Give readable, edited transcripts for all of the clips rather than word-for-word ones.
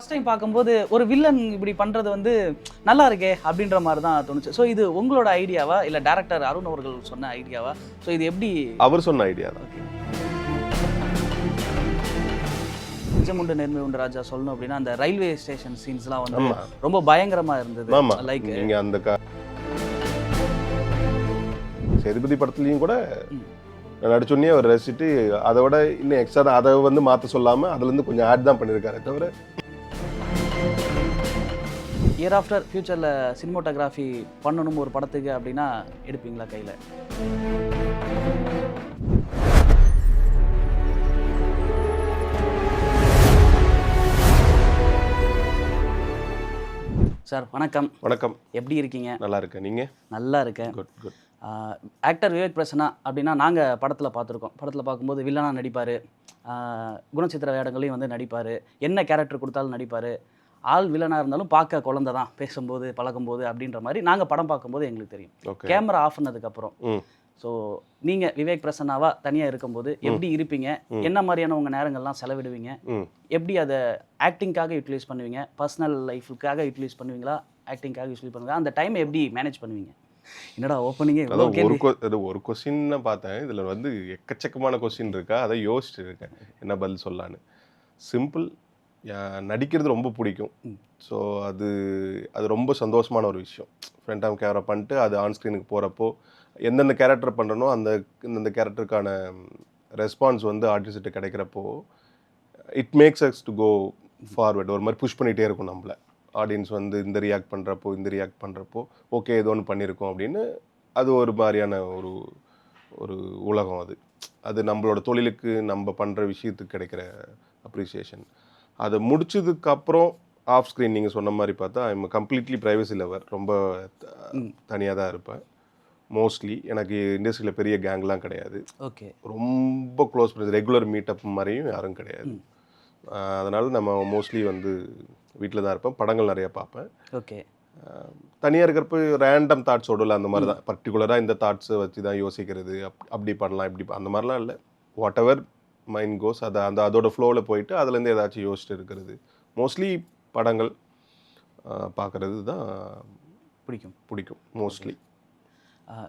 First time பார்க்கும்போது ஒரு villain இப்படி பண்ணுறது வந்து நல்லா இருக்கே அப்படின்ற மாதிரி தான் தோணுச்சு. ஸோ இது உங்களோட ஐடியாவா இல்லை டேரக்டர் அருண் அவர்கள் சொன்ன ஐடியாவா? ஸோ இது எப்படி? அவர் சொன்ன ஐடியா தான். நிஜமுண்டு நேர்மை உண்டு ராஜா சொல்லணும் அப்படின்னா அந்த ரயில்வே ஸ்டேஷன் சீன்ஸ்லாம் வந்து ரொம்ப பயங்கரமாக இருந்தது. லைக் நீங்கள் அந்த சேதுபதி படத்துலையும் கூட நடிச்சோன்னே அவர் ரசிச்சுட்டு அதை விட இன்னும் எக்ஸ்ட்ரா அதை வந்து மாற்ற சொல்லாமல் அதுலேருந்து கொஞ்சம் ஆட் தான் பண்ணியிருக்காரு தவிர. இயர் ஆஃப்டர் ஃபியூச்சரில் சினிமோட்டோகிராஃபி பண்ணணும் ஒரு படத்துக்கு அப்படின்னா எடுப்பீங்களா கையில்? சார் வணக்கம். வணக்கம். எப்படி இருக்கீங்க? நல்லா இருக்கேன். நீங்கள்? நல்லா இருக்கேன். Good good. Actor Vivek Prasanna அப்படின்னா நாங்கள் படத்தில் பார்த்துருக்கோம். படத்தில் பார்க்கும்போது வில்லனாக நடிப்பார், குணச்சித்திர வேடங்களையும் வந்து நடிப்பார், என்ன கேரக்டர் கொடுத்தாலும் நடிப்பார். ஆள் வில்லனாக இருந்தாலும் பார்க்க குழந்தை தான், பேசும்போது பழகும்போது அப்படின்ற மாதிரி நாங்கள் படம் பார்க்கும்போது எங்களுக்கு தெரியும். கேமரா ஆஃப் பண்ணதுக்கப்புறம் ஸோ நீங்கள் விவேக் பிரசன்னாவா தனியாக இருக்கும்போது எப்படி இருப்பீங்க? என்ன மாதிரியான உங்கள் நேரங்கள்லாம் செலவிடுவீங்க? எப்படி அதை ஆக்டிங்காக யூட்டிலைஸ் பண்ணுவீங்க? பர்சனல் லைஃபுக்காக யூட்டிலைஸ் பண்ணுவீங்களா? ஆக்டிங்காக யூட்டிலைஸ் பண்ணுவீங்களா? அந்த டைமை எப்படி மேனேஜ் பண்ணுவீங்க? என்னடா ஓப்பனிங்கே ஒரு கொஸ்டின் பார்த்தேன். இதில் வந்து எக்கச்சக்கமான கொஸ்டின் இருக்கா, அதை யோசிச்சுட்டு இருக்கேன் என்ன பதில் சொல்லலான்னு. சிம்பிள், நடிக்கிறது ரொம்ப பிடிக்கும். ஸோ அது ரொம்ப சந்தோஷமான ஒரு விஷயம். ஃப்ரண்ட் ஆஃப் கேமரா பண்ணிட்டு அது ஆன் ஸ்க்ரீனுக்கு போகிறப்போ எந்தெந்த கேரக்டர் பண்ணுறனோ இந்த கேரக்டருக்கான ரெஸ்பான்ஸ் வந்து ஆர்டிஸ்ட்டு கிடைக்கிறப்போ it makes us to go forward. ஒரு மாதிரி புஷ் பண்ணிகிட்டே இருக்கும் நம்மளை. ஆடியன்ஸ் வந்து இந்த ரியாக்ட் பண்ணுறப்போ ஓகே ஏதோ ஒன்று பண்ணியிருக்கோம் அப்படின்னு அது ஒரு மாதிரியான ஒரு உலகம். அது நம்மளோட தொழிலுக்கு நம்ம பண்ணுற விஷயத்துக்கு கிடைக்கிற அப்ரிசியேஷன். அதை முடிச்சதுக்கப்புறம் ஆஃப் ஸ்க்ரீன் நீங்கள் சொன்ன மாதிரி பார்த்தா ஐம் கம்ப்ளீட்லி ப்ரைவசி லவர். ரொம்ப தனியாக தான் இருப்பேன் மோஸ்ட்லி. எனக்கு இண்டஸ்ட்ரியில் பெரிய கேங்லாம் கிடையாது. ஓகே. ரொம்ப க்ளோஸ் ஃப்ரெண்ட்ஸ், ரெகுலர் மீட்டப் மாதிரியும் யாரும் கிடையாது. அதனால் நம்ம மோஸ்ட்லி வந்து வீட்டில் தான் இருப்பேன். படங்கள் நிறையா பார்ப்பேன். ஓகே. தனியாக இருக்கிறப்ப ரேண்டம் தாட்ஸ் ஓடல, அந்த மாதிரி தான். பர்டிகுலராக இந்த தாட்ஸை வச்சு தான் யோசிக்கிறது, அப்படி பண்ணலாம் இப்படி அந்த மாதிரிலாம் இல்லை. வாட் எவர் மைண்ட் கோஸ் அதோட ஃப்ளோவில் போயிட்டு அதுலேருந்து ஏதாச்சும் யோசிச்சுட்டு இருக்கிறது. மோஸ்ட்லி படங்கள் பார்க்குறது தான் பிடிக்கும் மோஸ்ட்லி.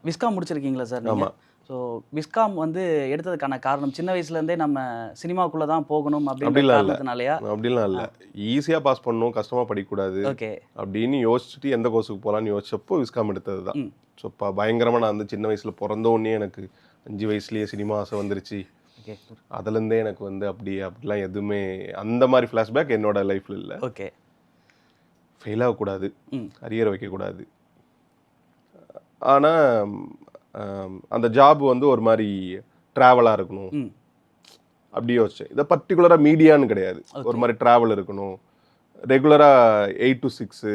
விஸ்காம் முடிச்சிருக்கீங்களா சார்? ஆமாம். ஸோ விஸ்காம் வந்து எடுத்ததுக்கான காரணம் சின்ன வயசுலேருந்தே நம்ம சினிமாக்குள்ளே தான் போகணும் அப்படின்றதுனாலயா? அப்படிலாம் இல்லை. ஈஸியாக பாஸ் பண்ணணும், கஷ்டமாக படிக்கக்கூடாது ஓகே அப்படின்னு யோசிச்சுட்டு எந்த கோர்ஸுக்கு போகலான்னு யோசிச்சப்போ விஸ்காம் எடுத்தது தான். ஸோ பயங்கரமாக நான் வந்து சின்ன வயசில் பிறந்தோடனே எனக்கு 5 வயசுலேயே சினிமா ஆசை வந்துருச்சு. அதுலேருந்தே எனக்கு வந்து அப்படிலாம் எதுவுமே அந்த மாதிரி ஃப்ளாஷ்பேக் என்னோட லைஃப்பில் இல்லை. ஓகே. ஃபெயில் ஆகக்கூடாது, அரியர் வைக்கக்கூடாது. ஆனால் அந்த ஜாப் வந்து ஒரு மாதிரி ட்ராவலாக இருக்கணும் அப்படி யோசிச்சேன். இதை பர்டிகுலராக மீடியான்னு கிடையாது, ஒரு மாதிரி ட்ராவல் இருக்கணும். ரெகுலராக 8 to 6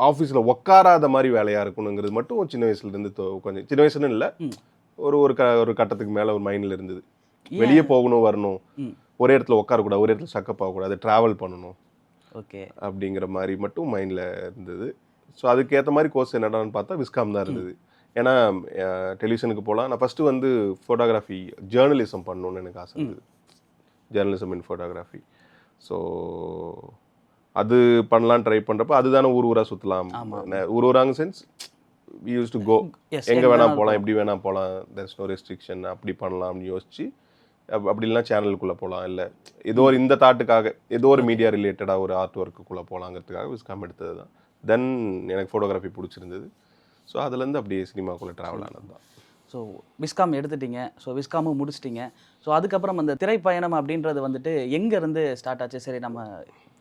ஆஃபீஸில் உட்காராத மாதிரி வேலையாக இருக்கணுங்கிறது மட்டும் சின்ன வயசுலேருந்து கொஞ்சம் சின்ன வயசுன்னு இல்லை, ஒரு கட்டத்துக்கு மேலே ஒரு மைண்டில் இருந்தது. வெளியே போகணும், வரணும், ஒரே இடத்துல உட்காரக்கூடாது, ஒரே இடத்துல சக்கப் ஆகக்கூடாது, ட்ராவல் பண்ணணும் ஓகே அப்படிங்கிற மாதிரி மட்டும் மைண்டில் இருந்தது. ஸோ அதுக்கேற்ற மாதிரி கோர்ஸ் என்னடான்னு பார்த்தா விஸ்காம் தான் இருந்தது. ஏன்னா டெலிவிஷனுக்கு போகலாம். நான் ஃபஸ்ட்டு வந்து ஃபோட்டோகிராஃபி ஜேர்னலிசம் பண்ணணுன்னு எனக்கு ஆசை இருந்தது. ஜேர்னலிசம் இன் ஃபோட்டோகிராஃபி. ஸோ அது பண்ணலான்னு ட்ரை பண்ணுறப்ப அதுதானே ஊராக சுற்றலாம். ஊராங்க since we use to go, எங்கே வேணால் போகலாம், எப்படி வேணால் போகலாம், தேர் இஸ் நோ ரெஸ்ட்ரிக்ஷன், அப்படி பண்ணலாம் அப்படின்னு யோசிச்சு அப்படி இல்லைனா சேனலுக்குள்ளே போகலாம், இல்லை ஏதோ ஒரு இந்த தாட்டுக்காக ஏதோ ஒரு மீடியா ரிலேட்டடாக ஒரு ஆர்ட் ஒர்க்குள்ளே போகலாங்கிறதுக்காக விஸ்காம் எடுத்தது தான். தென் எனக்கு ஃபோட்டோகிராஃபி பிடிச்சிருந்தது. ஸோ அதுலேருந்து அப்படியே சினிமாக்குள்ளே ட்ராவல் ஆனது தான். ஸோ விஸ்காம் எடுத்துட்டீங்க, ஸோ விஸ்காமும் முடிச்சிட்டிங்க. ஸோ அதுக்கப்புறம் அந்த திரைப்பயணம் அப்படின்றது வந்துட்டு எங்கேருந்து ஸ்டார்ட் ஆச்சு? சரி நம்ம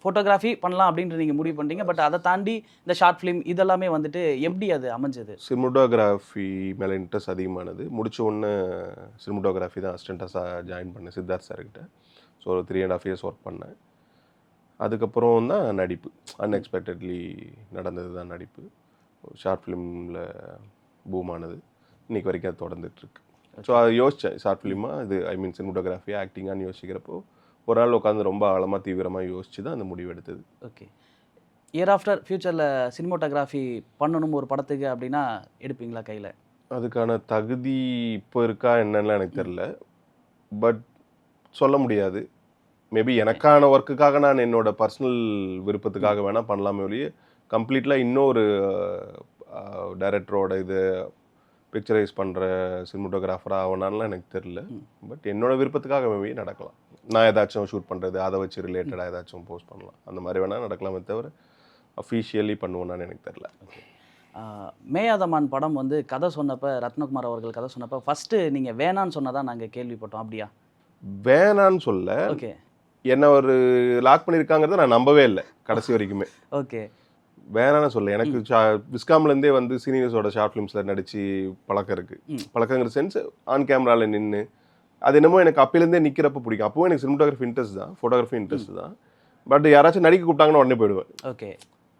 ஃபோட்டோகிராஃபி பண்ணலாம் அப்படின்ட்டு நீங்கள் முடிவு பண்ணிட்டீங்க, பட் அதை தாண்டி இந்த ஷார்ட் ஃபிலிம் இதெல்லாமே வந்துட்டு எப்படி அது அமைஞ்சது? சினிமோட்டோகிராஃபி மேலே இன்ட்ரெஸ்ட் அதிகமானது. முடிச்ச உடனே சினிமோட்டோகிராஃபி தான் அசிஸ்டண்ட்டாக ஜாயின் பண்ணேன் சித்தார்த் சார்கிட்ட. ஸோ ஒரு 3.5 years ஒர்க் பண்ணேன். அதுக்கப்புறம் தான் நடிப்பு, அன்எக்ஸ்பெக்டட்லி நடந்தது தான் நடிப்பு. ஷார்ட் ஃபிலிமில் பூம் ஆனது, இன்றைக்கி வரைக்கும் அது தொடர்ந்துட்டுருக்கு. ஸோ அதை யோசித்தேன், ஷார்ட் ஃபிலிமாக இது சினிமோட்டோகிராஃபி ஆக்டிங்கான்னு யோசிக்கிறப்போ ஒரு நாள் உட்காந்து ரொம்ப ஆழமாக தீவிரமாக யோசிச்சு தான் அந்த முடிவு எடுத்தது. ஓகே. இயர் ஆஃப்டர் ஃபியூச்சரில் சினிமோட்டோகிராஃபி பண்ணணும் ஒரு படத்துக்கு அப்படின்னா எடுப்பீங்களா கையில்? அதுக்கான தகுதி இப்போ இருக்கா என்னன்னா எனக்கு தெரில, பட் சொல்ல முடியாது. மேபி எனக்கான ஒர்க்குக்காக நான் என்னோட பர்சனல் விருப்பத்துக்காக வேணால் பண்ணலாமே ஒழிய கம்ப்ளீட்லாக இன்னொரு டைரக்டரோட இது பிக்சரைஸ் பண்ணுற சினிமோட்டோகிராஃபராக ஆகணும்லாம் எனக்கு தெரில. பட் என்னோட விருப்பத்துக்காக மேபி நடக்கலாம். நான் ஏதாச்சும் ஷூட் பண்ணுறது அதை வச்சு ரிலேட்டடாக ஏதாச்சும் போஸ்ட் பண்ணலாம், அந்த மாதிரி வேணால் நடக்கலாமே தவிர அஃபீஷியலி பண்ணுவேன்னு எனக்கு தெரில. மேயாதமான் படம் வந்து கதை சொன்னப்போ, ரத்னகுமார் அவர்கள் கதை சொன்னப்போ ஃபஸ்ட்டு நீங்கள் வேணான்னு சொன்னதான் நாங்கள் கேள்விப்பட்டோம். அப்படியா? வேணான்னு சொல்ல, ஓகே, என்ன ஒரு லாக் பண்ணியிருக்காங்கிறத நான் நம்பவே இல்லை கடைசி வரைக்குமே. ஓகே, வேணான்னு சொல்ல. எனக்கு விஸ்காம்லேருந்தே வந்து சீனியர்ஸோட ஷார்ட் ஃபிலிம்ஸில் நடித்து பழக்கம் இருக்குது. பழக்கங்கிற சென்ஸ் ஆன் கேமராவில் நின்று அது என்னமோ எனக்கு அப்போலேருந்தே நிற்கிறப்ப பிடிக்கும். அப்போவும் எனக்கு சினிமோட்டோகிராஃபி இன்ட்ரெஸ்ட் தான், ஃபோட்டோகிராஃபி இன்ட்ரெஸ்ட் தான். பட் யாராச்சும் நடிக்க கூப்பிட்டாங்கன்னா உடனே போயிடுவேன். ஓகே,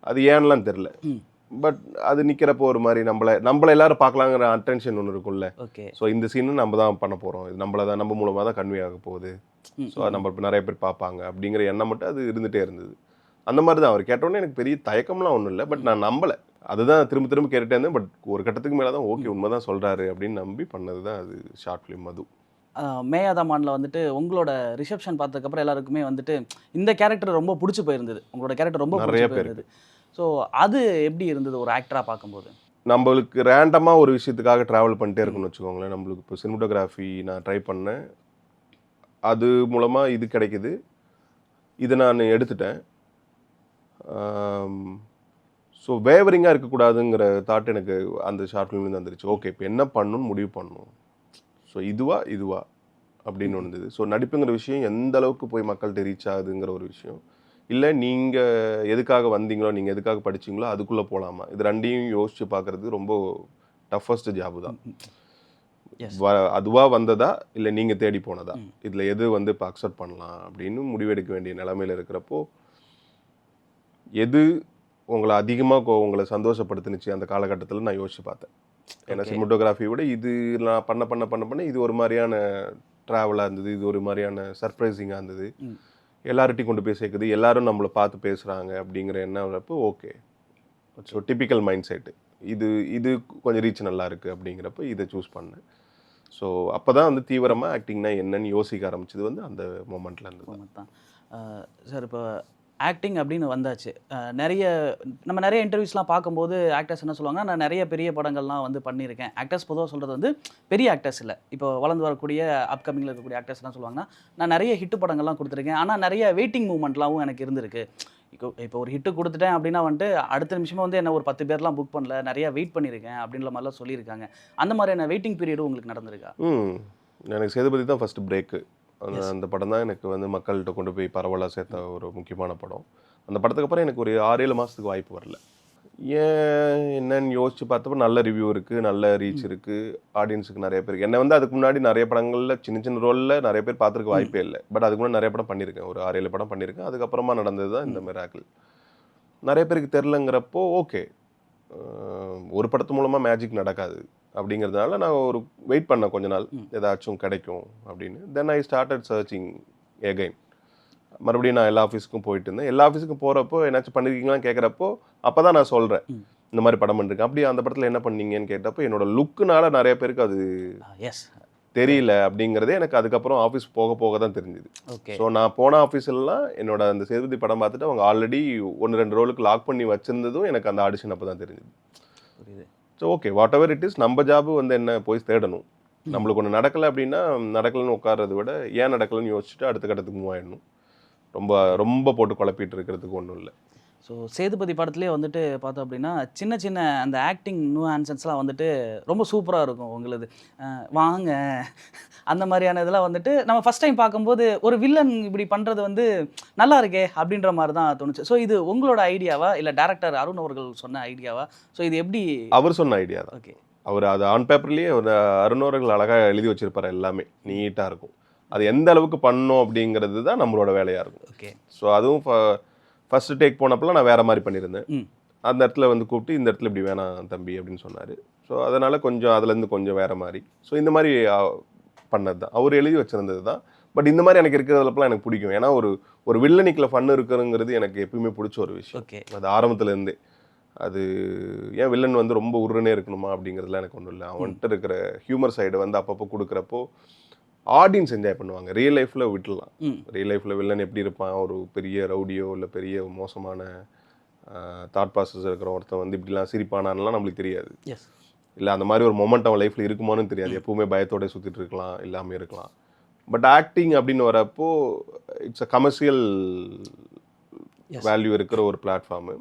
அது ஏன்லாம் தெரில. பட் அது நிற்கிறப்போ ஒரு மாதிரி நம்மளை எல்லாரும் பார்க்கலாங்கிற அட்டென்ஷன் ஒன்று இருக்கும்ல. ஓகே, ஸோ இந்த சீனு நம்ம தான் பண்ண போகிறோம், இது நம்ம மூலமாக தான் கன்வே ஆக போகுது, ஸோ அது நம்ம நிறைய பேர் பார்ப்பாங்க அப்படிங்கிற எண்ணம் மட்டும் அது இருந்துகிட்டே இருந்தது. அந்த மாதிரி தான் அவர் கேட்டோன்னே எனக்கு பெரிய தயக்கம்லாம் ஒன்றும் இல்லை. பட் நான் நம்பலை, அதுதான் திரும்ப திரும்ப கேட்டுகிட்டே இருந்தேன். பட் ஒரு கட்டத்துக்கு மேலே தான் ஓகே உண்மை தான் சொல்கிறாரு அப்படின்னு நம்பி பண்ணது தான் அது ஷார்ட் ஃபிலிம் அது. மேயாதமானில் வந்துட்டு உங்களோட ரிசப்ஷன் பார்த்ததுக்கப்புறம் எல்லாருக்குமே வந்துட்டு இந்த கேரக்டர் ரொம்ப பிடிச்சி போயிருந்தது, உங்களோட கேரக்டர் ரொம்ப நிறைய பிடிச்சி போயிருந்தது. ஸோ அது எப்படி இருந்தது ஒரு ஆக்டராக பார்க்கும்போது? நம்மளுக்கு ரேண்டமாக ஒரு விஷயத்துக்காக ட்ராவல் பண்ணிட்டே இருக்குன்னு வச்சுக்கோங்களேன். நம்மளுக்கு இப்போ சினிமோட்டோகிராஃபி நான் ட்ரை பண்ணேன், அது மூலமாக இது கிடைக்குது, இதை நான் எடுத்துட்டேன். ஸோ வேவரிங்காக இருக்கக்கூடாதுங்கிற தாட் எனக்கு அந்த ஷார்ட் ஃபிலிம்லேருந்து வந்துருச்சு. ஓகே, இப்போ என்ன பண்ணணும்னு முடிவு பண்ணணும். ஸோ இதுவா அப்படின்னு இருந்தது. ஸோ நடிப்புங்கிற விஷயம் எந்த அளவுக்கு போய் மக்கள்கிட்ட ரீச் ஆகுதுங்கிற ஒரு விஷயம், இல்லை நீங்கள் எதுக்காக வந்தீங்களோ, நீங்கள் எதுக்காக படிச்சிங்களோ அதுக்குள்ளே போகலாமா, இது ரெண்டையும் யோசித்து பார்க்குறது ரொம்ப டஃபஸ்ட் ஜாபு தான். அதுவாக வந்ததா இல்லை நீங்கள் தேடி போனதா, இதில் எது வந்து இப்போ அக்செப்ட் பண்ணலாம் அப்படின்னு முடிவெடுக்க வேண்டிய நிலைமையில் இருக்கிறப்போ, எது உங்களை அதிகமாக உங்களை சந்தோஷப்படுத்துனுச்சு அந்த காலகட்டத்தில் நான் யோசிச்சு பார்த்தேன். ஏன்னா சினிமோட்டோகிராஃபி விட இது நான் பண்ண இது ஒரு மாதிரியான ட்ராவலாக இருந்தது, இது ஒரு மாதிரியான சர்ப்ரைசிங்காக இருந்தது, எல்லார்ட்டையும் கொண்டு போய் சேர்க்குது, எல்லாரும் நம்மளை பார்த்து பேசுகிறாங்க அப்படிங்கிற எண்ணம் வரப்போ okay. So typical mind set இது கொஞ்சம் ரீச் நல்லா இருக்குது அப்படிங்கிறப்ப இதை சூஸ் பண்ணேன். ஸோ அப்போ தான் வந்து தீவிரமாக ஆக்டிங்னா என்னன்னு யோசிக்க ஆரம்பிச்சது வந்து அந்த மொமெண்ட்டில் இருந்தது தான். சார், இப்போ ஆக்டிங் அப்படின்னு வந்தாச்சு, நிறைய இன்டர்வியூஸ்லாம் பார்க்கும்போது ஆக்டர்ஸ் என்ன சொல்லுவாங்கன்னா, நான் நிறைய பெரிய படங்கள்லாம் வந்து பண்ணியிருக்கேன். ஆக்டர்ஸ் பொதுவாக சொல்கிறது வந்து பெரிய ஆக்டர்ஸ் இல்லை, இப்போ வளர்ந்து வரக்கூடிய அப்கமிங்கில் இருக்கக்கூடிய ஆக்டர்ஸ் என்ன சொல்லுவாங்கன்னா, நான் நிறைய ஹிட்டு படங்கள்லாம் கொடுத்துருக்கேன், ஆனால் நிறைய வெயிட்டிங் மூமெண்ட்லாவும் எனக்கு இருந்திருக்கு. இப்போ ஒரு ஹிட்டு கொடுத்துட்டேன் அப்படின்னா வந்துட்டு அடுத்த நிமிஷமாக வந்து என்ன ஒரு 10 பேர்லாம் புக் பண்ணல, நிறையா வெயிட் பண்ணியிருக்கேன் அப்படின்ற மாதிரிலாம் சொல்லியிருக்காங்க. அந்த மாதிரியான வெயிட்டிங் பீரியடும் உங்களுக்கு நடந்திருக்கா? எனக்கு சேதுபதி தான் ஃபஸ்ட்டு பிரேக்கு. அந்த படம் தான் எனக்கு வந்து மக்கள்கிட்ட கொண்டு போய் பரவலாக சேர்த்த ஒரு முக்கியமான படம். அந்த படத்துக்கு அப்புறம் எனக்கு ஒரு 6-7 மாதத்துக்கு வாய்ப்பு வரல. ஏன் என்னன்னு யோசிச்சு பார்த்தப்போ நல்ல ரிவ்யூ இருக்குது, நல்ல ரீச் இருக்குது, ஆடியன்ஸுக்கு நிறைய பேருக்கு. என்னை வந்து அதுக்கு முன்னாடி நிறைய படங்களில் சின்ன ரோலில் நிறைய பேர் பார்த்துருக்க வாய்ப்பே இல்லை. பட் அதுக்கு முன்னாடி நிறைய படம் பண்ணியிருக்கேன், ஒரு 6-7 படம் பண்ணியிருக்கேன். அதுக்கப்புறமா நடந்தது தான் இந்த மிராக்கிள். நிறைய பேருக்கு தெரிலங்கிறப்போ ஓகே, ஒரு படத்து மூலமாக மேஜிக் நடக்காது அப்படிங்கிறதுனால நான் ஒரு வெயிட் பண்ணேன் கொஞ்ச நாள், ஏதாச்சும் கிடைக்கும் அப்படின்னு. தென் ஐ ஸ்டார்டட் சர்ச்சிங் எகைன். மறுபடியும் நான் எல்லா ஆஃபீஸுக்கும் போயிட்டு இருந்தேன். எல்லா ஆஃபீஸுக்கும் போகிறப்போ என்னாச்சும் பண்ணியிருக்கீங்களான்னு கேட்குறப்போ அப்போ தான் நான் சொல்கிறேன் இந்த மாதிரி படம் பண்ணிருக்கேன். அப்படியே அந்த படத்தில் என்ன பண்ணீங்கன்னு கேட்டப்போ என்னோட லுக்குனால நிறைய பேருக்கு அது தெரியல அப்படிங்கிறதே எனக்கு அதுக்கப்புறம் ஆஃபீஸ் போக தான் தெரிஞ்சுது. ஸோ நான் போன ஆஃபீஸ்லாம் என்னோட அந்த சேதுபதி படம் பார்த்துட்டு அவங்க ஆல்ரெடி 1-2 ரோலுக்கு லாக் பண்ணி வச்சிருந்ததும் எனக்கு அந்த ஆடிஷன் அப்போ தான் தெரிஞ்சுது. So okay, what ever it is, நம்ம ஜாபு வந்து என்ன போய் தேடணும். நம்மளுக்கு ஒன்று நடக்கலை அப்படின்னா நடக்கலைன்னு உட்கார்றதை விட ஏன் நடக்கலைன்னு யோசிச்சுட்டு அடுத்த கட்டத்துக்கு மூவ் ஆகிடணும். ரொம்ப போட்டு குழப்பிட்டு இருக்கிறதுக்கு ஒன்றும் இல்லை. ஸோ சேதுபதி படத்துலேயே வந்துட்டு பார்த்தோம் அப்படின்னா சின்ன அந்த ஆக்டிங் நியூஆன்சன்ஸ்லாம் வந்துட்டு ரொம்ப சூப்பராக இருக்கும் உங்களது. வாங்க அந்த மாதிரியான இதெல்லாம் வந்துட்டு நம்ம ஃபஸ்ட் டைம் பார்க்கும்போது ஒரு வில்லன் இப்படி பண்ணுறது வந்து நல்லா இருக்கே அப்படின்ற மாதிரி தான் தோணுச்சு. ஸோ இது உங்களோட ஐடியாவா இல்லை டேரக்டர் அருண் அவர்கள் சொன்ன ஐடியாவா? ஸோ இது எப்படி? அவர் சொன்ன ஐடியா தான். ஓகே, அவர் அது ஆன் பேப்பர்லேயே அருண் அவர்கள் அழகாக எழுதி வச்சிருப்பார், எல்லாமே நீட்டாக இருக்கும். அது எந்த அளவுக்கு பண்ணணும் அப்படிங்கிறது தான் நம்மளோட வேலையாக இருக்கும். ஓகே, ஸோ அதுவும் ஃபஸ்ட்டு டேக் போனப்பெல்லாம் நான் வேறு மாதிரி பண்ணியிருந்தேன். அந்த இடத்துல வந்து கூப்பிட்டு இந்த இடத்துல இப்படி வேணாம் தம்பி அப்படின்னு சொன்னார். ஸோ அதனால் கொஞ்சம் அதுலேருந்து கொஞ்சம் வேறு மாதிரி. ஸோ இந்த மாதிரி பண்ணது தான் அவர் எழுதி வச்சுருந்தது தான். பட் இந்த மாதிரி எனக்கு இருக்கிறதுலப்பெல்லாம் எனக்கு பிடிக்கும். ஏன்னா ஒரு வில்லனிக்கில் ஃபன் இருக்குங்கிறது எனக்கு எப்பயுமே பிடிச்ச ஒரு விஷயம். அது ஆரம்பத்துலேருந்தே. அது ஏன் வில்லன் வந்து ரொம்ப உருனே இருக்கணுமா அப்படிங்கிறதுலாம் எனக்கு ஒன்றும் இல்லை. அவன்கிட்ட இருக்கிற ஹியூமர் சைடு வந்து அப்பப்போ கொடுக்குறப்போ ஆடியன்ஸ் என்ஜாய் பண்ணுவாங்க. ரியல் லைஃப்பில் விட்டுடலாம். ம். ரியல் லைஃப்பில் வில்லன் எப்படி இருப்பான், ஒரு பெரிய ரவுடியோ இல்லை பெரிய மோசமான தாட் ப்ராசஸ் இருக்கிற ஒருத்தன் வந்து இப்படிலாம் சிரிப்பானான்லாம் நம்மளுக்கு தெரியாது. எஸ். இல்லை அந்த மாதிரி ஒரு மொமெண்ட் அவன் லைஃப்பில் இருக்குமான்னு தெரியாது. எப்பவுமே பயத்தோட சுற்றிட்டு இருக்கலாம், இல்லாமல் இருக்கலாம். பட் ஆக்டிங் அப்படின்னு வரப்போ it's a commercial Yes. Value இருக்கிற ஒரு பிளாட்ஃபார்மு.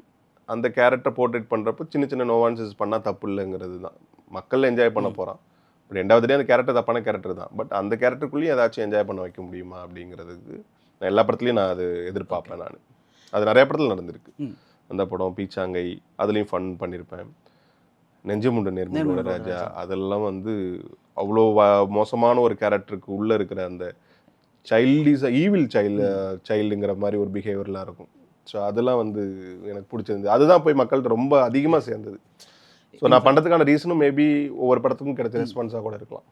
அந்த கேரக்டர் போர்ட்ரேட் பண்ணுறப்போ சின்ன சின்ன நோவான்சஸ் பண்ணால் தப்பு இல்லைங்கிறது தான். மக்கள் என்ஜாய் பண்ண போகிறான். பட் ரெண்டாவது அந்த கேரக்டர் தப்பான கேரக்டர் தான். பட் அந்த கேரக்டருக்குள்ளேயும் ஏதாச்சும் என்ஜாய் பண்ண வைக்க முடியுமா அப்படிங்கிறதுக்கு நான் எல்லா படத்துலையும் நான் அது எதிர்பார்ப்பேன். நான் அது நிறைய படத்தில் நடந்திருக்கு. ம். அந்த படம் பீச்சாங்கை அதுலேயும் ஃபன் பண்ணியிருப்பேன். நெஞ்சமுண்டு நேர்மையோட ராஜா அதெல்லாம் வந்து அவ்வளோ மோசமான ஒரு கேரக்டருக்கு உள்ளே இருக்கிற அந்த சைல்டிஸ் ஈவில் சைல்டுங்கிற மாதிரி ஒரு பிஹேவியர்லாம் இருக்கும். ஸோ அதெல்லாம் வந்து எனக்கு பிடிச்சிருந்தது. அதுதான் போய் மக்கள்கிட்ட ரொம்ப அதிகமாக சேர்ந்தது. ஸோ நான் பண்ணுறதுக்கான ரீசனும் மேபி ஒவ்வொரு படத்துக்கும் கிடைச்ச ரெஸ்பான்ஸாக கூட இருக்கலாம்.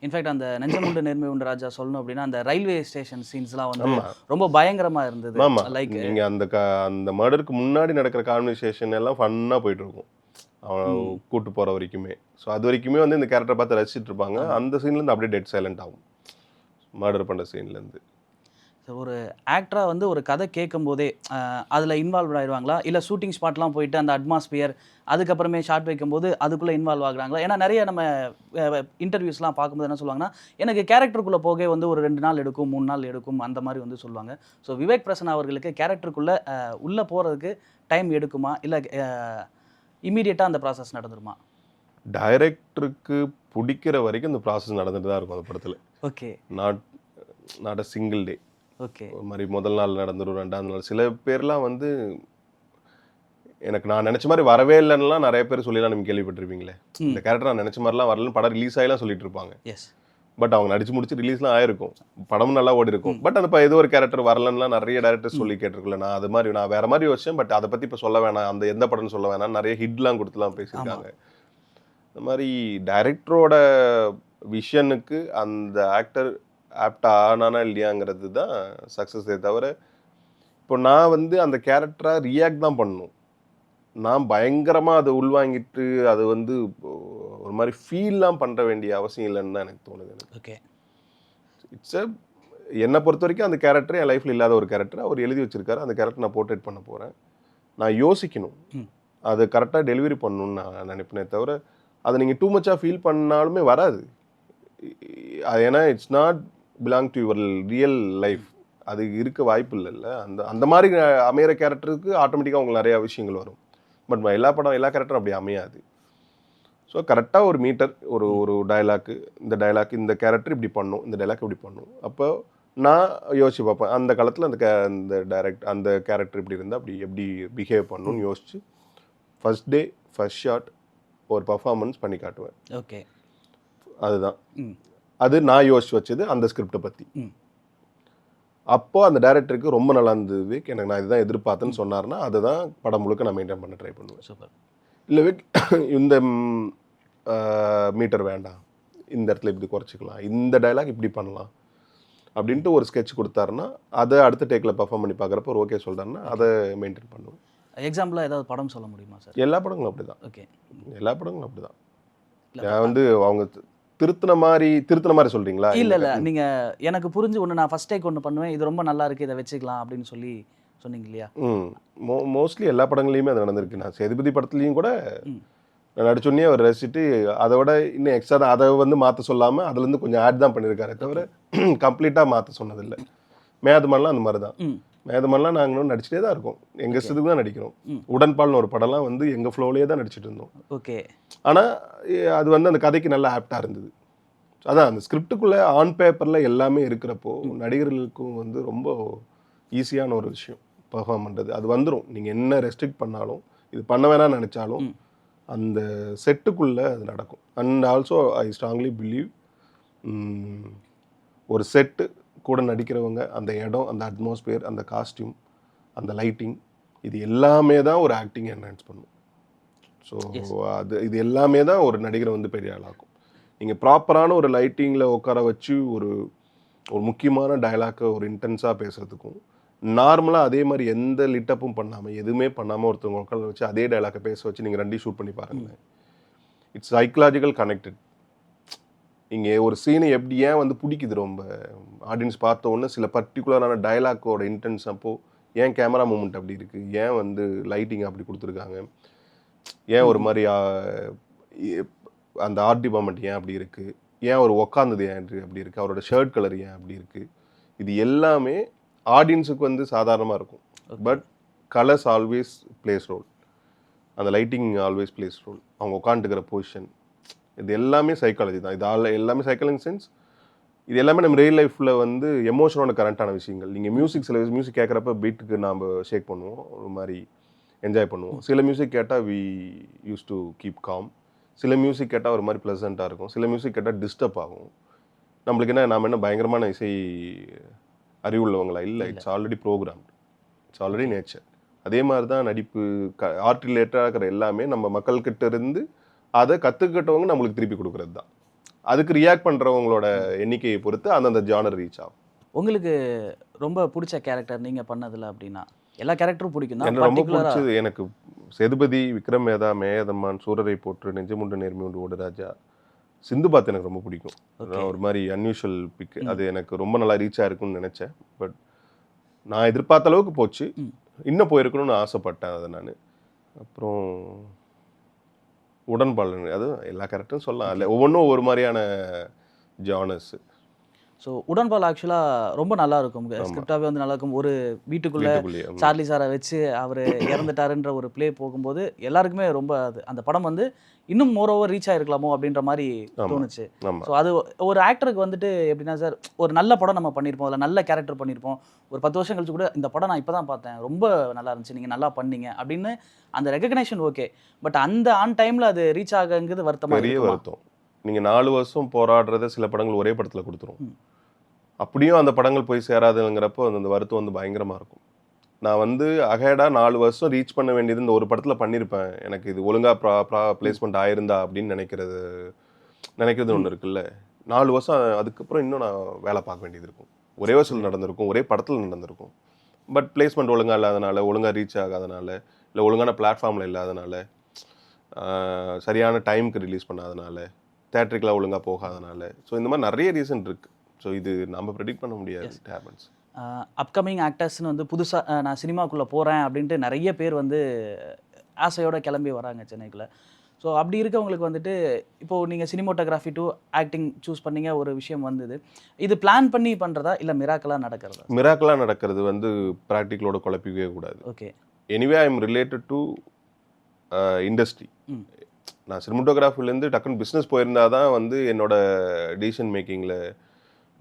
இன்ஃபேக்ட் அந்த நெஞ்சமுண்டு நேர்மை உண்டு ராஜா சொல்லணும் அப்படின்னா அந்த ரயில்வே ஸ்டேஷன் சீன்ஸ்லாம் வந்து ரொம்ப பயங்கரமா இருந்தது. ஆமாம், லைக் நீங்கள் அந்த மர்டருக்கு முன்னாடி நடக்கிற கான்வர்சேஷன் எல்லாம் ஃபன்னாக போயிட்டு இருக்கும் அவன் கூட்டு போகிற வரைக்குமே. ஸோ அது வரைக்குமே வந்து இந்த கேரக்டரை பார்த்து ரசிச்சுட்டு இருப்பாங்க. அந்த சீன்லேருந்து அப்படியே டெட் சைலண்ட் ஆகும் மர்டர் பண்ணுற சீன்லேருந்து. ஒரு ஆக்டராக வந்து ஒரு கதை கேட்கும் போதே அதில் இன்வால்வ் ஆயிடுவாங்களா, இல்லை ஷூட்டிங் ஸ்பாட்லாம் போயிட்டு அந்த அட்மாஸ்பியர் அதுக்கப்புறமே ஷார்ட் வைக்கும்போது அதுக்குள்ளே இன்வால்வ் ஆகுறாங்களா? ஏன்னா நிறைய நம்ம இன்டர்வியூஸ்லாம் பார்க்கும்போது என்ன சொல்லுவாங்கன்னா, எனக்கு கேரக்டருக்குள்ளே போக வந்து ஒரு 2 நாள் எடுக்கும், 3 நாள் எடுக்கும், அந்த மாதிரி வந்து சொல்லுவாங்க. ஸோ விவேக் பிரசன்னா அவர்களுக்கு கேரக்டருக்குள்ளே உள்ளே போகிறதுக்கு டைம் எடுக்குமா, இல்லை இமீடியட்டாக அந்த ப்ராசஸ் நடந்துருமா? டைரக்டருக்கு பிடிக்கிற வரைக்கும் இந்த ப்ராசஸ் நடந்துட்டு தான் இருக்கும் அந்த படத்தில். Okay. Not a single day. Okay. ஒரு மாதிரி முதல் நாள் நடந்துடும், 2ஆவது நாள். சில பேர்லாம் வந்து எனக்கு நான் நினச்ச மாதிரி வரவே இல்லைன்னுலாம் நிறைய பேர் சொல்லிலாம் நீங்கள் கேள்விப்பட்டிருப்பீங்களே. இந்த கேரக்டர் நான் நினச்ச மாதிரிலாம் வரலன்னு படம் ரிலீஸ் ஆகிலாம் சொல்லிட்டு இருப்பாங்க. எஸ். பட் அவங்க நடிச்சு முடிச்சு ரிலீஸ்லாம் ஆயிருக்கும், படமும் நல்லா ஓடி இருக்கும். பட் அந்த ஏதோ ஒரு கேரக்டர் வரலன்னா நிறைய டேரக்டர் சொல்லி கேட்டிருக்கல. நான் அது மாதிரி நான் வேற மாதிரி யோசிச்சேன். பட் அதை பற்றி இப்போ சொல்ல வேணாம், அந்த எந்த படம்னு சொல்ல வேணாம், நிறைய ஹிட்லாம் கொடுத்துலாம் பேசியிருக்காங்க. இந்த மாதிரி டைரக்டரோட விஷனுக்கு அந்த ஆக்டர் ஆப்டா ஆனானா இல்லையாங்கிறது தான் சக்ஸஸே தவிர, இப்போ நான் வந்து அந்த கேரக்டராக ரியாக்ட் தான் பண்ணணும். நான் பயங்கரமாக அதை உள்வாங்கிட்டு அது வந்து ஒரு மாதிரி ஃபீல்லாம் பண்ணுற வேண்டிய அவசியம் இல்லைன்னு தான் எனக்கு தோணுது. ஓகே. இட்ஸ் என்னை பொறுத்த வரைக்கும் அந்த கேரக்டர் என் லைஃப்பில் இல்லாத ஒரு கேரக்டர் அவர் எழுதி வச்சிருக்காரு. அந்த கேரக்டர் நான் போர்ட்ரேட் பண்ண போகிறேன். நான் யோசிக்கணும், அது கரெக்டாக டெலிவரி பண்ணணும்னு நான் நினைப்பேனே தவிர, அதை நீங்கள் டூ மச்சாக ஃபீல் பண்ணாலுமே வராது. ஏன்னா it's not belong to your real life. அது இருக்க வாய்ப்பு இல்லைல்ல. அந்த மாதிரி அமையிற கேரக்டருக்கு ஆட்டோமேட்டிக்காக உங்களுக்கு நிறையா விஷயங்கள் வரும். பட் எல்லா கேரக்டரும் அப்படி அமையாது. ஸோ கரெக்டாக ஒரு மீட்டர், ஒரு டைலாக்கு, இந்த கேரக்டர் இப்படி பண்ணும், இந்த டைலாக் இப்படி பண்ணும். அப்போ நான் யோசிச்சு பார்ப்பேன், அந்த காலத்தில் அந்த கேரக்டர் இப்படி இருந்தால் அப்படி எப்படி பிஹேவ் பண்ணணும்னு யோசிச்சு ஃபர்ஸ்ட் டே ஃபர்ஸ்ட் ஷாட் ஒரு பர்ஃபார்மன்ஸ் பண்ணி காட்டுவேன். ஓகே. அதுதான் அது நான் யோசிச்சு வச்சது அந்த ஸ்கிரிப்டை பற்றி. அப்போ அந்த டைரக்டருக்கு ரொம்ப நல்லா இருந்தது, எனக்கு நான் இதுதான் எதிர்பார்த்தேன்னு சொன்னார்னா அதை தான் படம் முழுக்க நான் மெயின்டைன் பண்ண ட்ரை பண்ணுவேன். சூப்பர். இல்லை இந்த மீட்டர் வேண்டாம், இந்த இடத்துல இப்படி குறைச்சிக்கலாம், இந்த டைலாக் இப்படி பண்ணலாம் அப்படின்ட்டு ஒரு ஸ்கெட்ச் கொடுத்தாருன்னா அதை அடுத்த டேக்கில் பர்ஃபார்ம் பண்ணி பார்க்குறப்ப ஒரு ஓகே சொல்கிறாருன்னா அதை மெயின்டைன் பண்ணுவேன். எக்ஸாம்பிளாக ஏதாவது படம் சொல்ல முடியுமா சார்? எல்லா படங்களும் அப்படி தான். ஓகே. எல்லா படங்களும் அப்படி தான். நான் வந்து அவங்க திருத்தின மாதிரி சொல்கிறீங்களா? இல்லை நீங்கள் எனக்கு புரிஞ்சு ஒன்று நான் ஃபர்ஸ்ட் டேக் ஒன்று பண்ணுவேன், இது ரொம்ப நல்லா இருக்குது, இதை வச்சுக்கலாம் அப்படின்னு சொல்லி சொன்னீங்க இல்லையா? மோஸ்ட்லி எல்லா படங்களையுமே அது நடந்திருக்கு. நான் சேதுபதி படத்துலையும் கூட நான் நடிச்சோன்னே அவர் ரசிச்சுட்டு அதை விட இன்னும் எக்ஸ்ட்ரா தான் அதை வந்து மாற்ற சொல்லாமல் அதுலேருந்து கொஞ்சம் ஆட் தான் பண்ணியிருக்காரு தவிர கம்ப்ளீட்டாக மாற்ற சொன்னதில்லை. மேதமன்லாம் அந்த மாதிரி தான். மேதமன்லாம் நாங்களும் நடிச்சுட்டே தான் இருக்கோம், எங்கள் இஷ்டத்துக்கு தான் நடிக்கிறோம். உடன்பால்னு ஒரு படம்லாம் வந்து எங்கள் ஃப்ளோலேயே தான் நடிச்சிட்டு இருந்தோம். ஓகே. ஆனால் அது வந்து அந்த கதைக்கு நல்லா ஆப்டாக இருந்தது. அதான் அந்த ஸ்கிரிப்டுக்குள்ளே ஆன் பேப்பரில் எல்லாமே இருக்கிறப்போ நடிகர்களுக்கும் வந்து ரொம்ப ஈஸியான ஒரு விஷயம் பர்ஃபார்ம் பண்ணுறது. அது வந்துடும், நீங்கள் என்ன ரெஸ்ட்ரிக்ட் பண்ணாலும், இது பண்ண வேணாம்னு நினச்சாலும் அந்த செட்டுக்குள்ளே அது நடக்கும். And also I strongly believe ஒரு செட்டு கூட நடிக்கிறவங்க, அந்த இடம், அந்த அட்மாஸ்பியர், அந்த காஸ்டியூம், அந்த லைட்டிங், இது எல்லாமே தான் ஒரு ஆக்டிங் என்ஹான்ஸ் பண்ணும். ஸோ இது எல்லாமே தான் ஒரு நடிகரை வந்து பெரிய ஆளாகும். நீங்கள் ப்ராப்பரான ஒரு லைட்டிங்கில் உட்கார வச்சு ஒரு முக்கியமான டைலாக்கை ஒரு இன்டென்ஸாக பேசுகிறதுக்கும், நார்மலாக அதே மாதிரி எந்த லிட்டப்பும் பண்ணாமல் எதுவுமே பண்ணாமல் ஒருத்தவங்க உட்கார வச்சு அதே டைலாக்கை பேச வச்சு நீங்கள் ரெண்டையும் ஷூட் பண்ணி பாருங்கள். It's psychological connected. இங்கே ஒரு சீனை எப்படி ஏன் வந்து பிடிக்குது ரொம்ப ஆடியன்ஸ் பார்த்த உடனே சில பர்டிகுலரான டயலாக்கோட இன்டென்ஸ் அப்போது ஏன் கேமரா மூமெண்ட் அப்படி இருக்குது, ஏன் வந்து லைட்டிங் அப்படி கொடுத்துருக்காங்க, ஏன் ஒரு மாதிரி அந்த ஆர்ட் டிபார்ட்மெண்ட் ஏன் அப்படி இருக்குது, ஏன் அவர் உக்காந்தது ஏன் அப்படி இருக்குது, அவரோட ஷர்ட் கலர் ஏன் அப்படி இருக்குது, இது எல்லாமே ஆடியன்ஸுக்கு வந்து சாதாரணமாக இருக்கும். But colours always plays role, அந்த லைட்டிங் ஆல்வேஸ் பிளேஸ் ரோல், அவங்க உட்காந்துக்கிற பொசிஷன், இது எல்லாமே சைக்காலஜி தான். இது எல்லாமே சைக்காலஜி சென்ஸ். இது எல்லாமே நம்ம ரியல் லைஃப்பில் வந்து எமோஷனோட கரண்ட்டான விஷயங்கள். நீங்கள் மியூசிக் சில மியூசிக் கேட்குறப்ப பீட்டுக்கு நாம் ஷேக் பண்ணுவோம், ஒரு மாதிரி என்ஜாய் பண்ணுவோம். சில மியூசிக் கேட்டால் we use to keep calm. சில மியூசிக் கேட்டால் ஒரு மாதிரி ப்ளசண்ட்டாக இருக்கும். சில மியூசிக் கேட்டால் டிஸ்டர்ப் ஆகும். நம்மளுக்கு என்ன, நாம் என்ன பயங்கரமான இசை அறிவுள்ளவங்களா? இல்லை, it's already programmed, it's already nature. அதே மாதிரி தான் நடிப்பு, ஆர்ட் ரிலேட்டடாக இருக்கிற எல்லாமே நம்ம மக்கள்கிட்ட இருந்து அதை கற்றுக்கிட்டவங்க நம்மளுக்கு திருப்பி கொடுக்குறது தான். அதுக்கு ரியாக்ட் பண்ணுறவங்களோட எண்ணிக்கையை பொறுத்து அந்தந்த ஜானர் ரீச் ஆகும். உங்களுக்கு ரொம்ப பிடிச்ச கேரக்டர் நீங்கள் பண்ணதில்ல அப்படின்னா? எல்லா கேரக்டரும் பிடிக்கும் தான். எனக்கு ரொம்ப பிடிச்சது எனக்கு சேதுபதி, விக்ரம் வேதா, மேயதம்மான், சூரரை போற்று, நெஞ்சமுண்டு நேர்மை உண்டு, ஓடுராஜா, சிந்துபாத் எனக்கு ரொம்ப பிடிக்கும். ஒரு மாதிரி அன்யூஷுவல் பிக். அது எனக்கு ரொம்ப நல்லா ரீச் ஆயிருக்கும்னு நினச்சேன். பட் நான் எதிர்பார்த்த அளவுக்கு போச்சு. இன்னும் போயிருக்கணும்னு ஆசைப்பட்டேன் அதை நான். அப்புறம் உடன்பாளன், அது எல்லா கேரக்டரும் சொல்லலாம். இல்லை, ஒவ்வொன்றும் ஒவ்வொரு மாதிரியான ஜானர்ஸ். ஸோ உடன்பால் ஆக்சுவலாக ரொம்ப நல்லா இருக்கும். ஸ்கிரிப்டாகவே வந்து நல்லா இருக்கும். ஒரு வீட்டுக்குள்ளே சார்லி சாரை வச்சு அவர் இறந்துட்டாருன்ற ஒரு ப்ளே போகும்போது எல்லாருக்குமே ரொம்ப அந்த படம் வந்து இன்னும் மோரோவர் ரீச் ஆகிருக்கலாமோ அப்படின்ற மாதிரி தோணுச்சு. ஸோ அது ஒரு ஆக்டருக்கு வந்துட்டு எப்படின்னா சார், ஒரு நல்ல படம் நம்ம பண்ணியிருப்போம், அதில் நல்ல கேரக்டர் பண்ணியிருப்போம், ஒரு 10 வருஷம் கழிச்சு கூட இந்த படம் நான் இப்போ தான் பார்த்தேன், ரொம்ப நல்லா இருந்துச்சு, நீங்கள் நல்லா பண்ணீங்க அப்படின்னு அந்த ரெகக்னேஷன் ஓகே. பட் அந்த ஆன் டைமில் அது ரீச் ஆகுங்கிறது வருத்தமாக, பெரிய வருத்தம். நீங்கள் 4 வருஷம் போராடுறத சில படங்கள் ஒரே படத்தில் கொடுத்துரும். அப்படியும் அந்த படங்கள் போய் சேராதுங்கிறப்போ அந்த வருத்தம் வந்து பயங்கரமாக இருக்கும். நான் வந்து அகேடாக 4 வருஷம் ரீச் பண்ண வேண்டியது இந்த ஒரு படத்தில் பண்ணியிருப்பேன், எனக்கு இது ஒழுங்காக பிளேஸ்மெண்ட் ஆயிருந்தா அப்படின்னு நினைக்கிறது ஒன்று இருக்குல்ல. 4 வருஷம் அதுக்கப்புறம் இன்னும் நான் வேலை பார்க்க வேண்டியது இருக்கும். ஒரே வருஷத்தில் நடந்திருக்கும், ஒரே படத்தில் நடந்திருக்கும். பட் பிளேஸ்மெண்ட் ஒழுங்காக இல்லாதனால, ஒழுங்காக ரீச் ஆகாதனால, இல்லை ஒழுங்கான பிளாட்ஃபார்மில் இல்லாதனால, சரியான டைமுக்கு ரிலீஸ் பண்ணாதனால, தேட்டருக்கெலாம் ஒழுங்காக போகாதனால, ஸோ இந்த மாதிரி நிறைய ரீசன் இருக்குது. ஸோ இது நம்ம ப்ரெடிக்ட் பண்ண முடியாது. It happens. அப்கமிங் ஆக்டர்ஸ்னு வந்து புதுசாக நான் சினிமாக்குள்ளே போகிறேன் அப்படின்ட்டு நிறைய பேர் வந்து ஆசையோடு கிளம்பி வராங்க சென்னைக்குள்ளே. ஸோ அப்படி இருக்கவங்களுக்கு வந்துட்டு இப்போது நீங்கள் சினிமோட்டோகிராஃபி டு ஆக்டிங் சூஸ் பண்ணீங்க, ஒரு விஷயம் வந்தது. இது பிளான் பண்ணி பண்ணுறதா இல்லை மிராக்கலாக நடக்கிறதா? மிராக்கலாக நடக்கிறது வந்து ப்ராக்டிக்கலோட குழப்பிக்கவே கூடாது. Okay. Anyway I am related to industry. நான் சினிமோட்டோகிராஃபிலேருந்து டக்குன்னு பிஸ்னஸ் போயிருந்தா தான் வந்து என்னோட டிசிஷன் மேக்கிங்கில்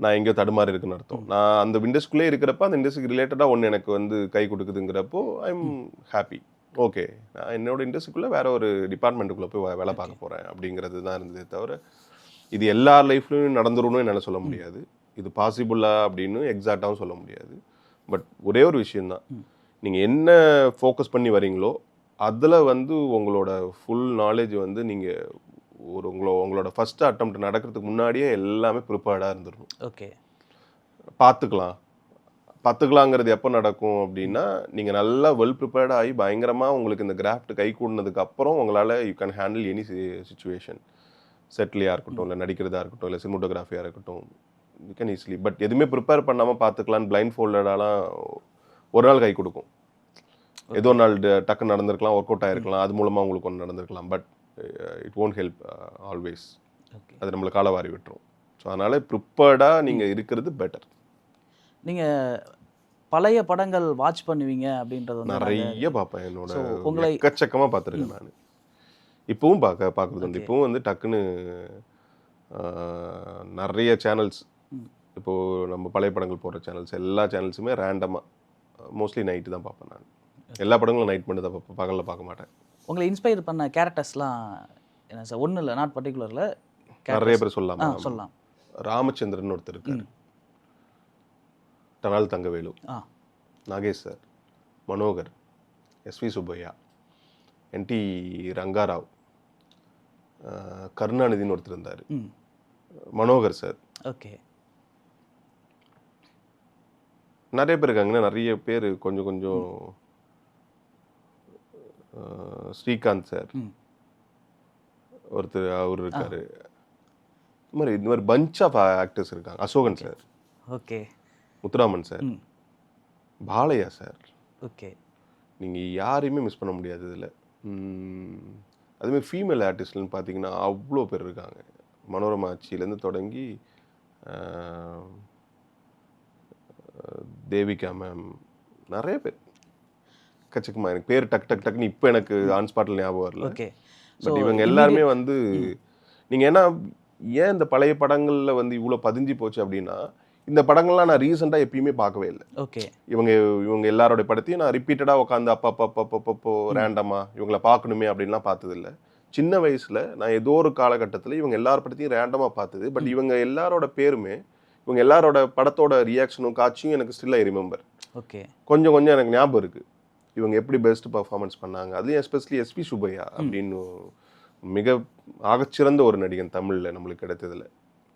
நான் எங்கேயோ தடுமாறி இருக்குன்னு அர்த்தம். நான் அந்த இண்டஸ்ட்ரிக்குள்ளே இருக்கிறப்ப அந்த இண்டஸ்ட்ரிக்கு ரிலேட்டடாக ஒன்று எனக்கு வந்து கை கொடுக்குதுங்கிறப்போ ஐ எம் ஹாப்பி. ஓகே, நான் என்னோட இண்டஸ்ட்ரிக்குள்ளே வேற ஒரு டிபார்ட்மெண்ட்டுக்குள்ளே போய் வேலை பார்க்க போகிறேன் அப்படிங்கிறது தான் இருந்ததே தவிர இது எல்லா லைஃப்லையும் நடந்துரும்னு என்னால் சொல்ல முடியாது. இது பாசிபிளா அப்படின்னு எக்ஸாக்டாகவும் சொல்ல முடியாது. பட் ஒரே ஒரு விஷயந்தான், நீங்கள் என்ன ஃபோக்கஸ் பண்ணி வரீங்களோ அதில் வந்து உங்களோட ஃபுல் நாலேஜ் வந்து நீங்கள் உங்களோட ஃபர்ஸ்ட் அட்டெம்ப்ட் நடக்கிறதுக்கு முன்னாடியே எல்லாமே ப்ரிப்பேர்டாக இருந்துடணும். ஓகே. பார்த்துக்கலாங்கிறது எப்போ நடக்கும் அப்படின்னா, நீங்கள் நல்லா வெல் ப்ரிப்பேர்டாக ஆகி பயங்கரமாக உங்களுக்கு இந்த கிராஃப்ட் கை கூடினதுக்கு அப்புறம் உங்களால் you can handle any situation. செட்டிலையாக இருக்கட்டும், இல்லை நடிக்கிறதா இருக்கட்டும், இல்லை சினிமோட்டோகிராஃபியாக இருக்கட்டும், யூ கேன் ஈஸிலி. பட் எதுவுமே ப்ரிப்பேர் பண்ணாமல் பார்த்துக்கலான்னு பிளைண்ட் ஃபோல்டடாலாம் ஒரு நாள் கை கொடுக்கும். ஏதோ ஒரு நாள் டக்கு நடந்திருக்கலாம், ஒர்க் அவுட் ஆகிருக்கலாம், அது மூலமாக உங்களுக்கு ஒன்று நடந்திருக்கலாம். But it won't help always. அது நம்மளை காலவாரி விட்டுரும். ஸோ அதனால் ப்ரிப்பேர்டாக நீங்கள் இருக்கிறது பெட்டர். நீங்கள் பழைய படங்கள் வாட்ச் பண்ணுவீங்க அப்படின்றது வந்து நிறைய பார்ப்பேன். என்னோட உங்களை எக்கச்சக்கமாக பார்த்துருக்கேன் நான். இப்போவும் பார்க்குறது வந்து இப்போவும் வந்து டக்குன்னு நிறைய சேனல்ஸ், இப்போது நம்ம பழைய படங்கள் போடுற சேனல்ஸ் எல்லா சேனல்ஸுமே ரேண்டமாக மோஸ்ட்லி நைட்டு தான் பார்ப்பேன் நான். எல்லா படங்களும் நைட் மட்டும் தான் பார்ப்பேன், பகலில் பார்க்க மாட்டேன். உங்களை இன்ஸ்பயர் பண்ண கேரக்டர்ஸ்லாம் என்ன சார்? ஒன்றும் இல்லை, நாட் பர்டிகுலரில் நிறைய பேர் சொல்லலாம். சொல்லலாம். ராமச்சந்திரன் ஒருத்தர் இருக்கார், டனால் தங்கவேலு, நாகேஷ் சார், மனோகர், எஸ்வி சுப்பையா, என்டி ரங்காராவ், கருணாநிதினு ஒருத்தர் இருந்தார், மனோகர் சார். ஓகே. நிறைய பேர் இருக்காங்கன்னா, நிறைய பேர் கொஞ்சம் கொஞ்சம் ஸ்ரீகாந்த் சார் ஒருத்தர், அவர் இருக்காரு. இந்த மாதிரி பஞ்ச் ஆஃப் ஆக்டர்ஸ் இருக்காங்க. Ashokan sir, okay, Muthuraman sir, Balaiah sir, okay, நீங்கள் யாரையுமே மிஸ் பண்ண முடியாது இதில். அதுமாதிரி ஃபீமேல் ஆர்டிஸ்ட்னு பார்த்தீங்கன்னா அவ்வளோ பேர் இருக்காங்க. மனோரமா ஆட்சியிலேருந்து தொடங்கி தேவிகா மேம், நிறைய பேர் கச்சக்கமா. எனக்கு பேர் டக்குன்னு இப்போ எனக்கு ஆன் ஸ்பாட்டில் ஞாபகம் வரல. ஓகே. பட் இவங்க எல்லாருமே வந்து நீங்கள் ஏன் இந்த பழைய படங்களில் வந்து இவ்வளோ பதிஞ்சு போச்சு அப்படின்னா, இந்த படங்கள்லாம் நான் ரீசெண்டாக எப்பயுமே பார்க்கவே இல்லை. ஓகே. இவங்க எல்லாரோட படத்தையும் நான் ரிப்பீட்டடாக உட்காந்து அப்பப்போ ரேண்டமாக இவங்கள பார்க்கணுமே அப்படின்லாம் பார்த்ததில்லை. சின்ன வயசில் நான் ஏதோ ஒரு காலகட்டத்தில் இவங்க எல்லார் படத்தையும் ரேண்டமாக பார்த்தது. பட் இவங்க எல்லாரோட பேருமே, இவங்க எல்லாரோட படத்தோட ரியாக்ஷனும் காட்சியும் எனக்கு ஸ்டில் ஐ ரிமெம்பர். ஓகே. கொஞ்சம் எனக்கு ஞாபகம் இருக்குது இவங்க எப்படி பெஸ்ட் பர்ஃபார்மன்ஸ் பண்ணாங்க. அதுலேயும் எஸ்பெஷலி எஸ்பி சுப்பையா அப்படின்னு மிக ஆகச்சிறந்த ஒரு நடிகன் தமிழில் நம்மளுக்கு கிடைத்ததில்ல.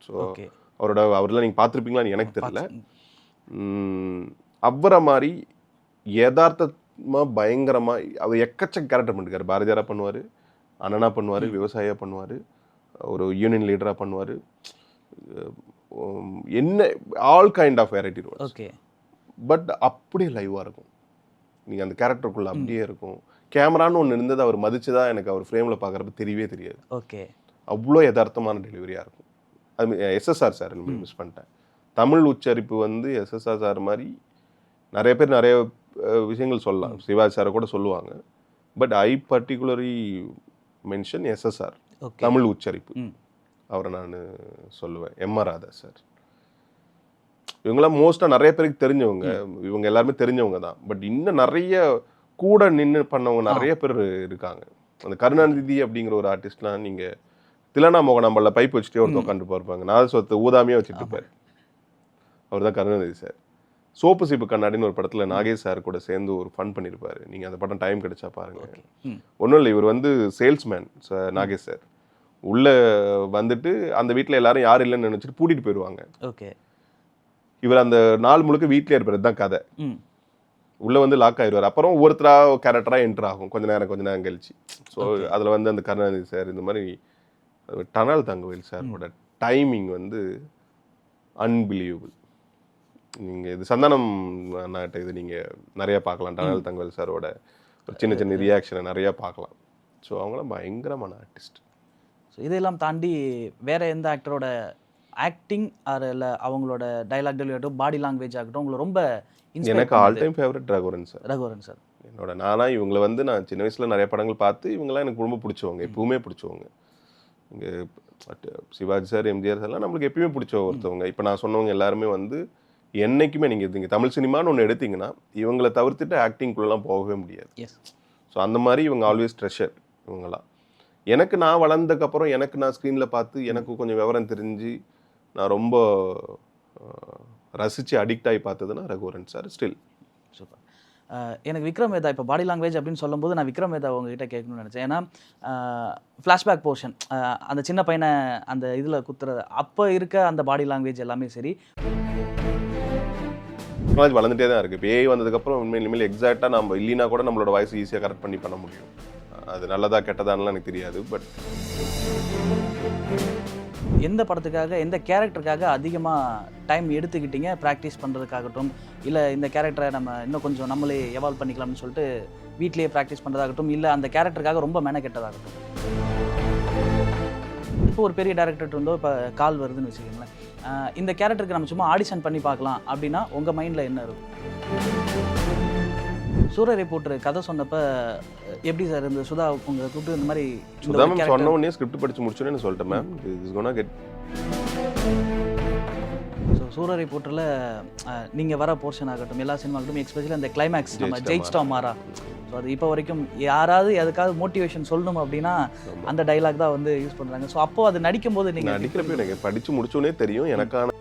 ஸோ அவரெல்லாம் நீங்கள் பார்த்துருப்பீங்களான்னு எனக்கு தெரியல. அவரை மாதிரி யதார்த்தமாக பயங்கரமாக அவர் எக்கச்சக்க கேரக்டர் பண்ணிருக்காரு. பாரதியாரா பண்ணுவார், அண்ணனா பண்ணுவார், விவசாயியாக பண்ணுவார், ஒரு யூனியன் லீடராக பண்ணுவார், என்ன all kind of variety roles. Okay. But அப்படியே லைவாக இருக்கும். நீங்கள் அந்த கேரக்டருக்குள்ளே அப்படியே இருக்கும். கேமரான்னு ஒன்று இருந்தது, அவர் மதிச்சுதா எனக்கு அவர் ஃப்ரேமில் பார்க்குறப்ப தெரியவே தெரியாது. ஓகே. அவ்வளோ யதார்த்தமான டெலிவரியாக இருக்கும். அது எஸ்எஸ்ஆர் சார் மிஸ் பண்ணிட்டேன். தமிழ் உச்சரிப்பு வந்து எஸ்எஸ்ஆர் சார் மாதிரி நிறைய பேர் நிறைய விஷயங்கள் சொல்லலாம். சிவாஜி சாரை கூட சொல்லுவாங்க. But I particularly mention SSR Tamil உச்சரிப்பு. அவரை நான் சொல்லுவேன். எம்ஆர் ராதா சார், இவங்களாம் மோஸ்ட்டாக நிறைய பேருக்கு தெரிஞ்சவங்க. இவங்க எல்லாருமே தெரிஞ்சவங்க தான். பட் இன்னும் நிறைய கூட நின்று பண்ணவங்க நிறைய பேர் இருக்காங்க. அந்த கருணாநிதி அப்படிங்கிற ஒரு ஆர்டிஸ்ட்லாம் நீங்கள் திலனா மோகனாம்பல்ல பைப் வச்சுட்டே ஒருத்தர் உட்காந்து பார்ப்பாங்க. நாதஸ்வரத்தை ஊதாமையே வச்சுட்டு இருப்பார். அவர் தான் கருணாநிதி சார். சோப்பு சீப்பு கண்ணாடின்னு ஒரு படத்தில் நாகேஷ் சார் கூட சேர்ந்து ஒரு ஃபன் பண்ணியிருப்பாரு. நீங்கள் அந்த படம் டைம் கிடைச்சா பாருங்க. ஒன்றும் இல்லை, இவர் வந்து சேல்ஸ்மேன் நாகேஷ் சார். உள்ளே வந்துட்டு அந்த வீட்டில் எல்லாரும் யாரும் இல்லைன்னு நினச்சிட்டு பூட்டிட்டு போயிடுவாங்க. ஓகே. இவர் அந்த நாள் முழுக்க வீட்டிலே இருப்பார். தான் கதை. உள்ளே வந்து லாக் ஆயிடுவார். அப்புறம் ஒவ்வொருத்தராக கேரக்டராக என்ட்ரு ஆகும் கொஞ்ச நேரம் கழிச்சு. ஸோ அதில் வந்து அந்த கருணாநிதி சார், இந்த மாதிரி டனால் தங்கவேல் சாரோட டைமிங் வந்து அன்பிலீவபிள். நீங்கள் இது சந்தானம் நாட்டை இது நீங்கள் நிறையா பார்க்கலாம். டனால் தங்கவேல் சாரோட ஒரு சின்ன ரியாக்ஷனை நிறையா பார்க்கலாம். ஸோ அவங்களாம் பயங்கரமான ஆர்டிஸ்ட். ஸோ இதெல்லாம் தாண்டி வேற எந்த ஆக்டரோட ஆக்டிங் இல்லை அவங்களோட டைலாக் டெலிவரி ஆகட்டும், பாடி லாங்குவேஜ் ஆகட்டும் உங்களுக்கு ரொம்ப எனக்கு all time favourite Raghuvaran sir. இவங்களை வந்து நான் சின்ன வயசில் நிறைய படங்கள் பார்த்து இவங்கெல்லாம் எனக்கு ரொம்ப பிடிச்சவங்க, எப்பவுமே பிடிச்சவங்க. இங்கே சிவாஜி சார், எம்ஜிஆர் சார்லாம் நம்மளுக்கு எப்பயுமே பிடிச்ச ஒருத்தவங்க. இப்போ நான் சொன்னவங்க எல்லாருமே வந்து என்றைக்குமே நீங்கள் தமிழ் சினிமான்னு ஒன்று எடுத்தீங்கன்னா இவங்களை தவிர்த்துட்டு ஆக்டிங்குள்ளெலாம் போகவே முடியாது. ஸோ அந்த மாதிரி இவங்க ஆல்வேஸ் ட்ரெஷர் இவங்களாம். எனக்கு நான் வளர்ந்ததுக்கப்புறம் நான் ஸ்க்ரீனில் பார்த்து எனக்கு கொஞ்சம் விவரம் தெரிஞ்சு நான் ரொம்ப ரசித்து அடிக்ட் ஆகி பார்த்ததுன்னா ரகுவரன் சார். Still super. எனக்கு விக்ரம் வேதா இப்போ பாடி லாங்குவேஜ் அப்படின்னு சொல்லும்போது நான் விக்ரம் வேதா உங்ககிட்ட கேட்கணும்னு நினச்சேன். ஏன்னா ஃப்ளாஷ்பேக் போர்ஷன் அந்த சின்ன பையனை அந்த இதில் குத்துறது, அப்போ இருக்க அந்த பாடி லாங்குவேஜ் எல்லாமே சரி டெக்னாலஜி வளர்ந்துட்டே தான் இருக்குது. இப்போ ஏஐ வந்ததுக்கப்புறம் இனிமேல் எக்ஸாக்டாக நம்ம இல்லைனா கூட நம்மளோட வாய்ஸ் ஈஸியாக கரெக்ட் பண்ண முடியும். அது நல்லதா கெட்டதானலாம் எனக்கு தெரியாது. பட் எந்த படத்துக்காக எந்த கேரக்டருக்காக அதிகமாக டைம் எடுத்துக்கிட்டீங்க ப்ராக்டிஸ் பண்ணுறதுக்காகட்டும், இல்லை இந்த கேரக்டரை நம்ம இன்னும் கொஞ்சம் நம்மளே எவால்வ் பண்ணிக்கலாம்னு சொல்லிட்டு வீட்லேயே ப்ராக்டிஸ் பண்ணுறதாகட்டும், இல்லை அந்த கேரக்டருக்காக ரொம்ப மெனக்கெட்டதாகட்டும்? இப்போ ஒரு பெரிய டேரக்டர் இருந்தோ இப்போ கால் வருதுன்னு வச்சுக்கோங்களேன், இந்த கேரக்டருக்கு நம்ம சும்மா ஆடிஷன் பண்ணி பார்க்கலாம் அப்படின்னா உங்கள் மைண்டில் என்ன இருக்கும்? சூரரை போட்டு கதை சொன்னப்ப எப்படி சார் இந்த சுதா உங்களை கூப்பிட்டு இந்த மாதிரி சுதா மேம் சொன்ன உடனே ஸ்கிரிப்ட் படிச்சு முடிச்சோன்னு சொல்லிட்டேன் ma'am, is gonna get. So சூரரை போட்டில் நீங்கள் வர போர்ஷன் ஆகட்டும், எல்லா சினிமாக்கட்டும், எஸ்பெஷலி அந்த கிளைமேக்ஸ் நம்ம ஜெயிச்சிட்டோம் மாறா. ஸோ அது இப்போ வரைக்கும் யாராவது எதுக்காவது மோட்டிவேஷன் சொல்லணும் அப்படின்னா அந்த டைலாக் தான் வந்து யூஸ் பண்ணுறாங்க. ஸோ அப்போ அது நடிக்கும் போது நீங்கள் நடிக்கிறப்ப எனக்கு படித்து முடிச்சோன்னே தெரியும் எனக்கான